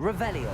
Revelio.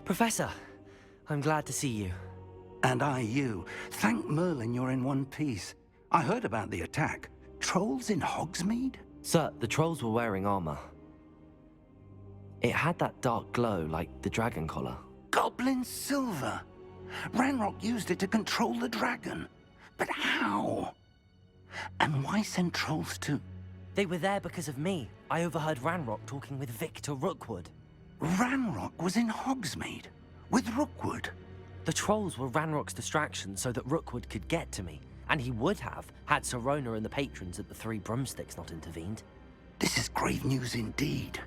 Professor, I'm glad to see you. And I you. Thank Merlin you're in one piece. I heard about the attack. Trolls in Hogsmeade? Sir, the trolls were wearing armor. It had that dark glow like the dragon collar. Goblin silver! Ranrock used it to control the dragon. But how? And why send trolls to... They were there because of me. I overheard Ranrock talking with Victor Rookwood. Ranrock was in Hogsmeade? With Rookwood? The trolls were Ranrock's distraction so that Rookwood could get to me. And he would have, had Sirona and the patrons at the Three Broomsticks not intervened. This is grave news indeed.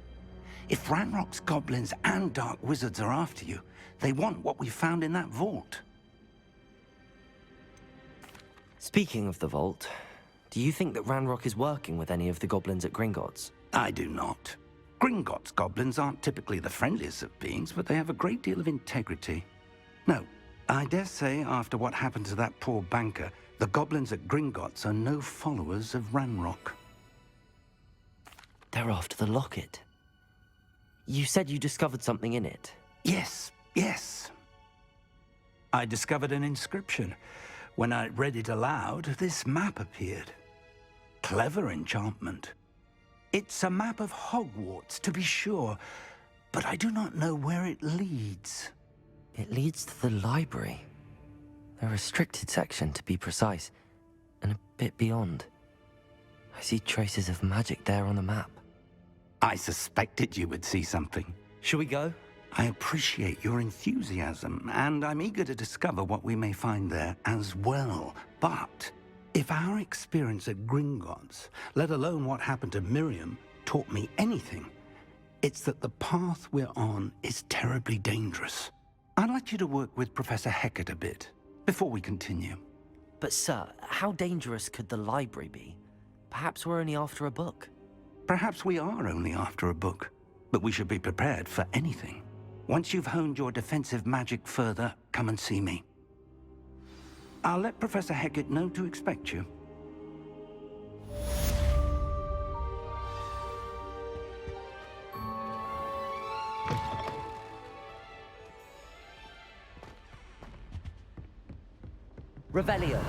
If Ranrock's goblins and dark wizards are after you, they want what we found in that vault. Speaking of the vault, do you think that Ranrock is working with any of the goblins at Gringotts? I do not. Gringotts goblins aren't typically the friendliest of beings, but they have a great deal of integrity. No, I dare say after what happened to that poor banker, the goblins at Gringotts are no followers of Ranrock. They're after the locket. You said you discovered something in it. Yes. I discovered an inscription. When I read it aloud, this map appeared. Clever enchantment. It's a map of Hogwarts, to be sure, but I do not know where it leads. It leads to the library. A restricted section, to be precise, and a bit beyond. I see traces of magic there on the map. I suspected you would see something. Shall we go? I appreciate your enthusiasm, and I'm eager to discover what we may find there as well. But if our experience at Gringotts, let alone what happened to Miriam, taught me anything, it's that the path we're on is terribly dangerous. I'd like you to work with Professor Hecat a bit before we continue. But sir, how dangerous could the library be? Perhaps we're only after a book. Perhaps we are only after a book, but we should be prepared for anything. Once you've honed your defensive magic further, come and see me. I'll let Professor Hecat know to expect you. Revelio.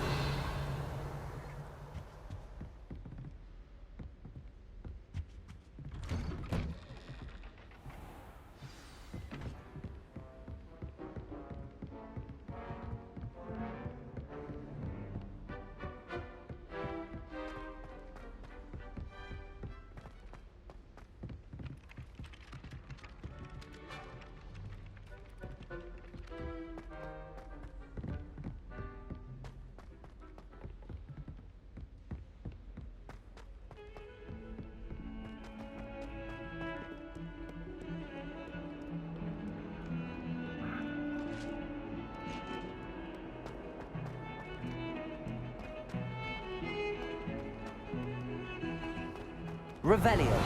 Revelio.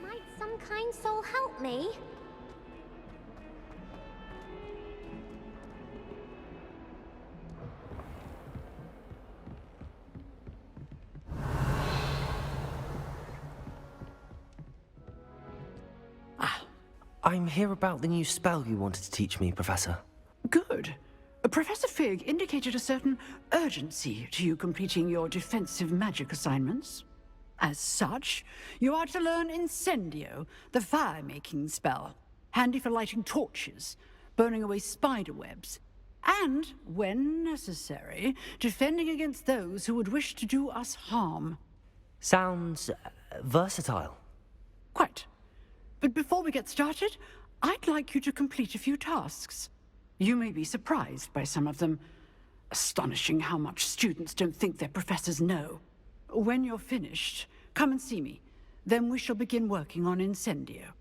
Might some kind soul help me? I'm here about the new spell you wanted to teach me, Professor. Good. Professor Fig indicated a certain urgency to you completing your defensive magic assignments. As such, you are to learn Incendio, the fire-making spell, handy for lighting torches, burning away spider webs, and, when necessary, defending against those who would wish to do us harm. Sounds versatile. Quite. But before we get started, I'd like you to complete a few tasks. You may be surprised by some of them. Astonishing how much students don't think their professors know. When you're finished, come and see me. Then we shall begin working on Incendio.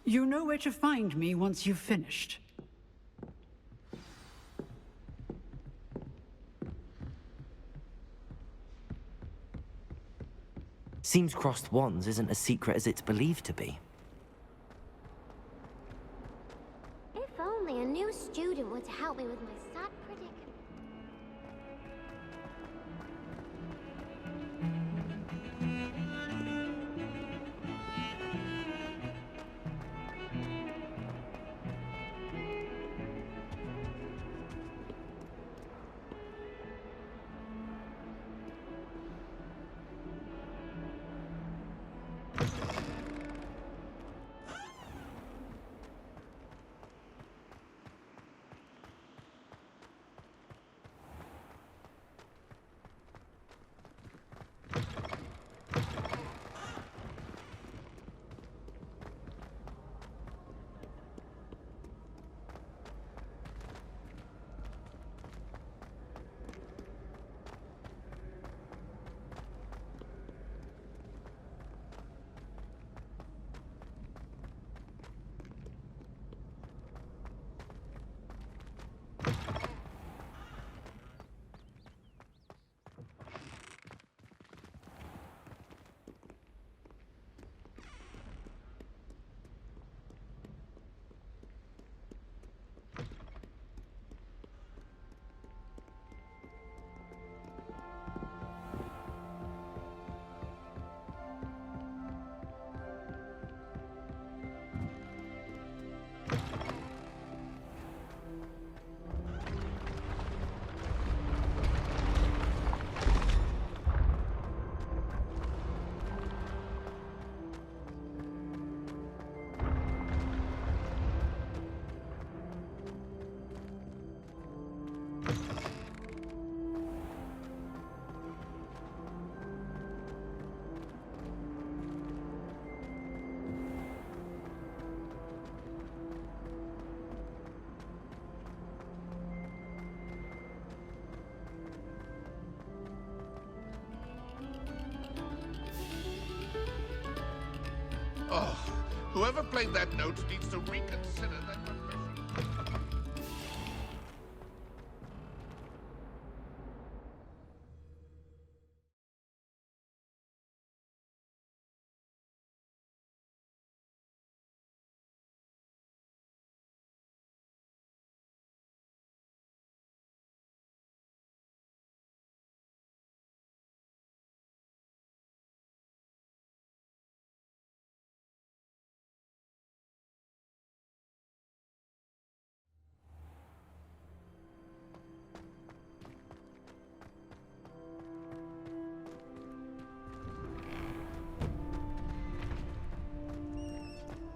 You know where to find me once you've finished. Seems crossed wands isn't as secret as it's believed to be. If only a new student were to help me with my sad predicament. Oh, whoever played that note needs to reconsider their profession.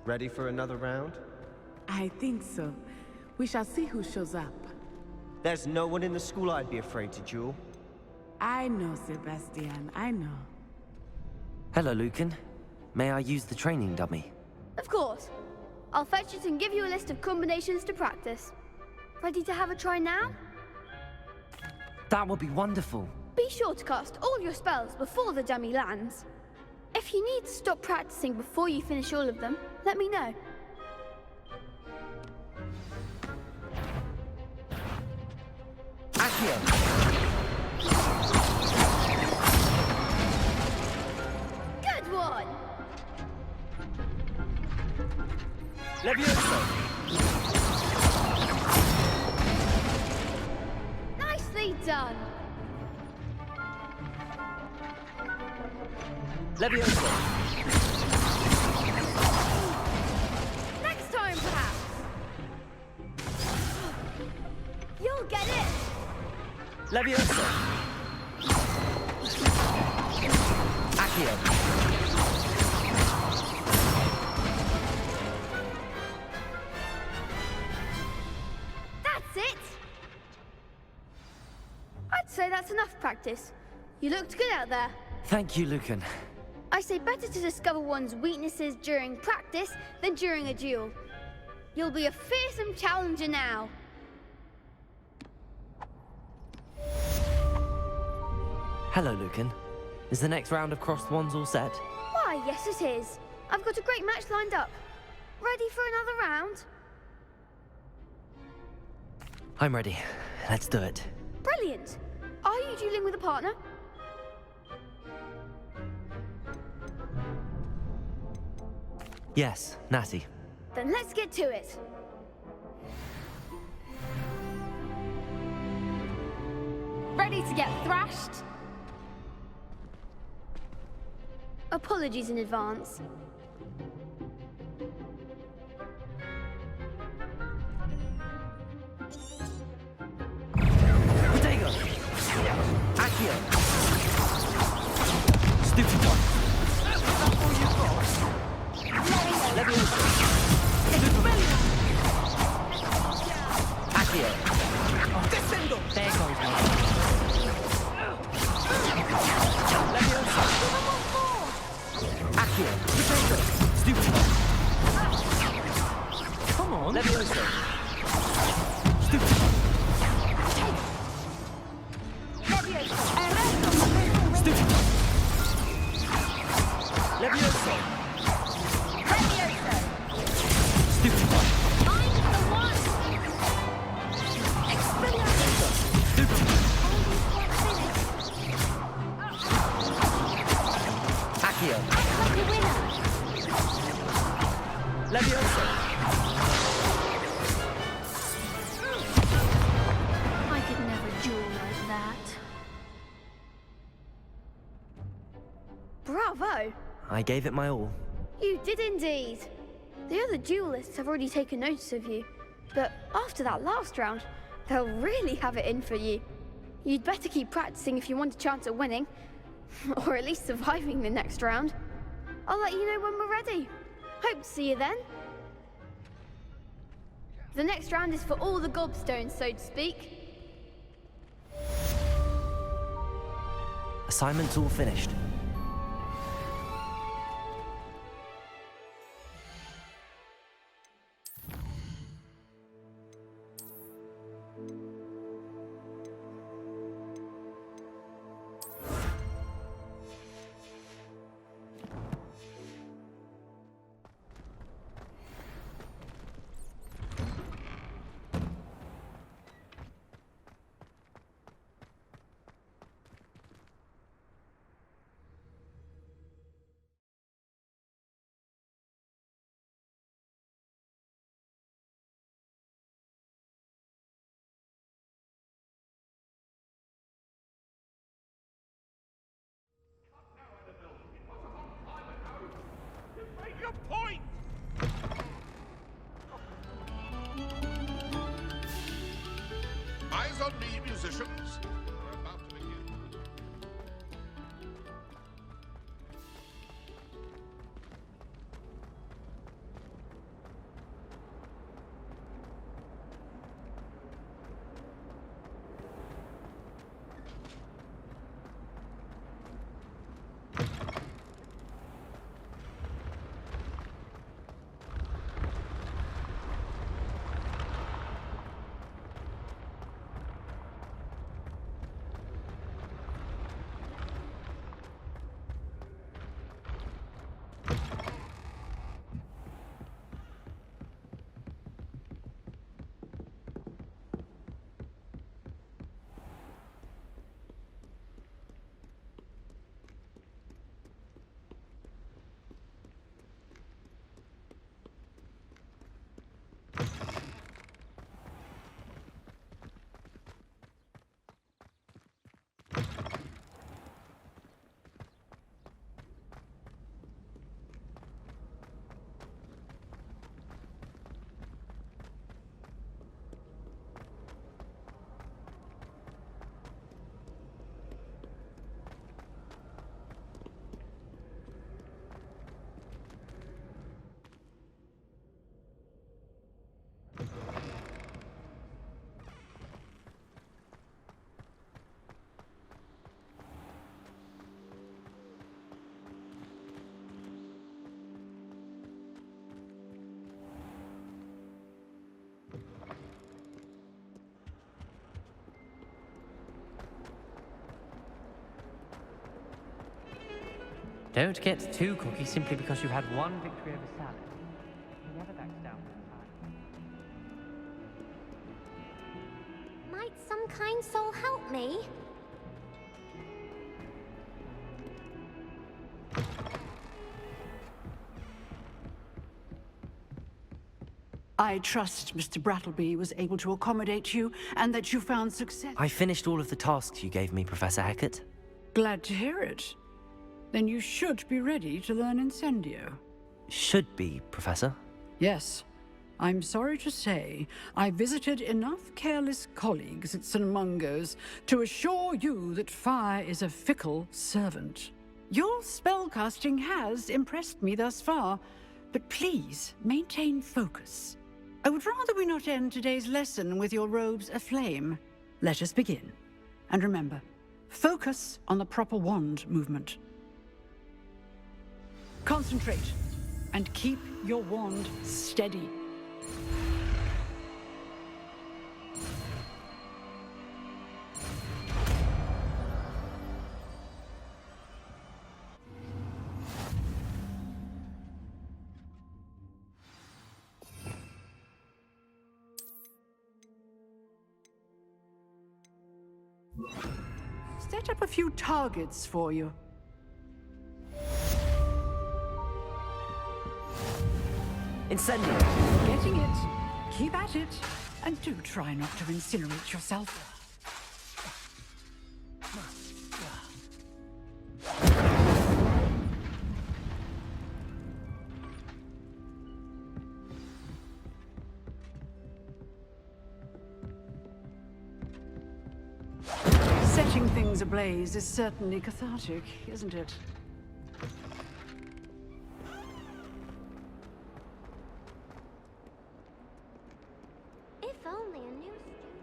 Ready for another round? I think so. We shall see who shows up. There's no one in the school I'd be afraid to duel. I know, Sebastian, I know. Hello, Lucan. May I use the training dummy? Of course. I'll fetch it and give you a list of combinations to practice. Ready to have a try now? That would be wonderful. Be sure to cast all your spells before the dummy lands. If you need to stop practicing before you finish all of them, let me know. Accio! Good one! Levioso! Nicely done! Levioso! Next time, perhaps! You'll get it! Levioso! Accio! That's it! I'd say that's enough practice. You looked good out there. Thank you, Lucan. I say better to discover one's weaknesses during practice than during a duel. You'll be a fearsome challenger now. Hello, Lucan. Is the next round of crossed wands all set? Why, yes it is. I've got a great match lined up. Ready for another round? I'm ready. Let's do it. Brilliant. Are you dueling with a partner? Yes, Natty. Then let's get to it. Ready to get thrashed? Apologies in advance. Protego! Accio! Stupid dog! Leviosa! Accio! Descendo! There goes one. Leviosa! Accio! Protego! Stupid dog! Come on! Leviosa! Stupid dog! Stupid dog! Leviosa! Stupid dog! I'm the one! Expelliarmus! Stupid dog! Accio! Like a winner! Leviosa! I could never duel like that. Bravo! I gave it my all. You did indeed. The other duelists have already taken notice of you, but after that last round, they'll really have it in for you. You'd better keep practicing if you want a chance at winning, or at least surviving the next round. I'll let you know when we're ready. Hope to see you then. The next round is for all the gobstones, so to speak. Assignment's all finished. Make your point! Eyes on me, musicians. We're about to begin. Don't get too cocky simply because you had one victory over salad. He never backs down from the fight. Might some kind soul help me? I trust Mr. Brattleby was able to accommodate you and that you found success. I finished all of the tasks you gave me, Professor Hecat. Glad to hear it. Then you should be ready to learn Incendio. Should be, Professor. Yes. I'm sorry to say, I visited enough careless colleagues at St. Mungo's to assure you that fire is a fickle servant. Your spellcasting has impressed me thus far, but please maintain focus. I would rather we not end today's lesson with your robes aflame. Let us begin. And remember, focus on the proper wand movement. Concentrate, and keep your wand steady. Set up a few targets for you. Incendio! Getting it. Keep at it. And do try not to incinerate yourself. Setting things ablaze is certainly cathartic, isn't it? If only a new student.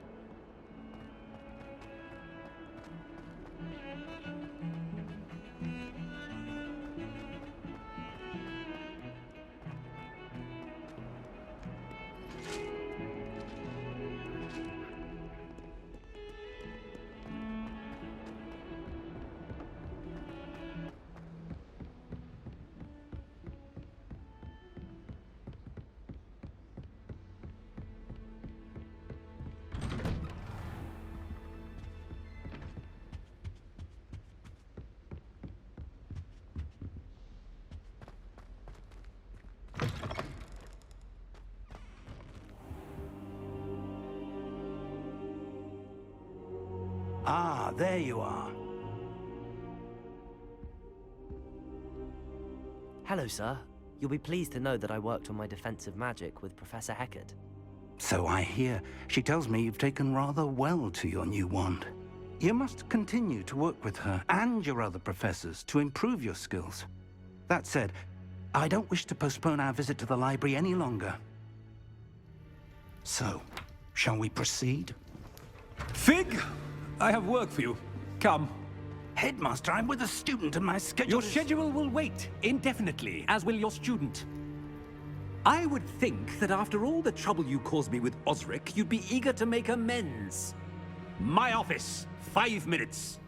Ah, there you are. Hello, sir. You'll be pleased to know that I worked on my defensive magic with Professor Hecat. So I hear. She tells me you've taken rather well to your new wand. You must continue to work with her and your other professors to improve your skills. That said, I don't wish to postpone our visit to the library any longer. So, shall we proceed? Fig! I have work for you. Come. Headmaster, I'm with a student and my schedule Your schedule will wait indefinitely, as will your student. I would think that after all the trouble you caused me with Osric, you'd be eager to make amends. My office, 5 minutes.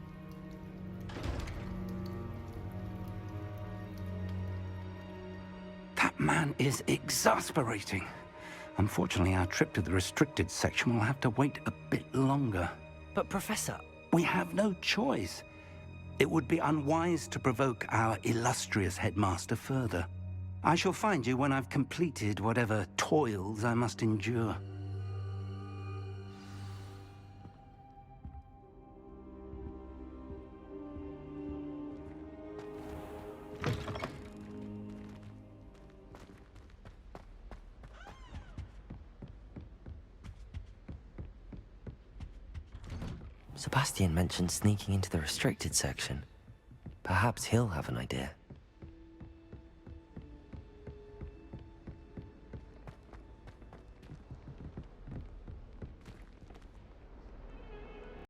That man is exasperating. Unfortunately, our trip to the restricted section will have to wait a bit longer. But, Professor... We have no choice. It would be unwise to provoke our illustrious headmaster further. I shall find you when I've completed whatever toils I must endure. Sebastian mentioned sneaking into the restricted section. Perhaps he'll have an idea.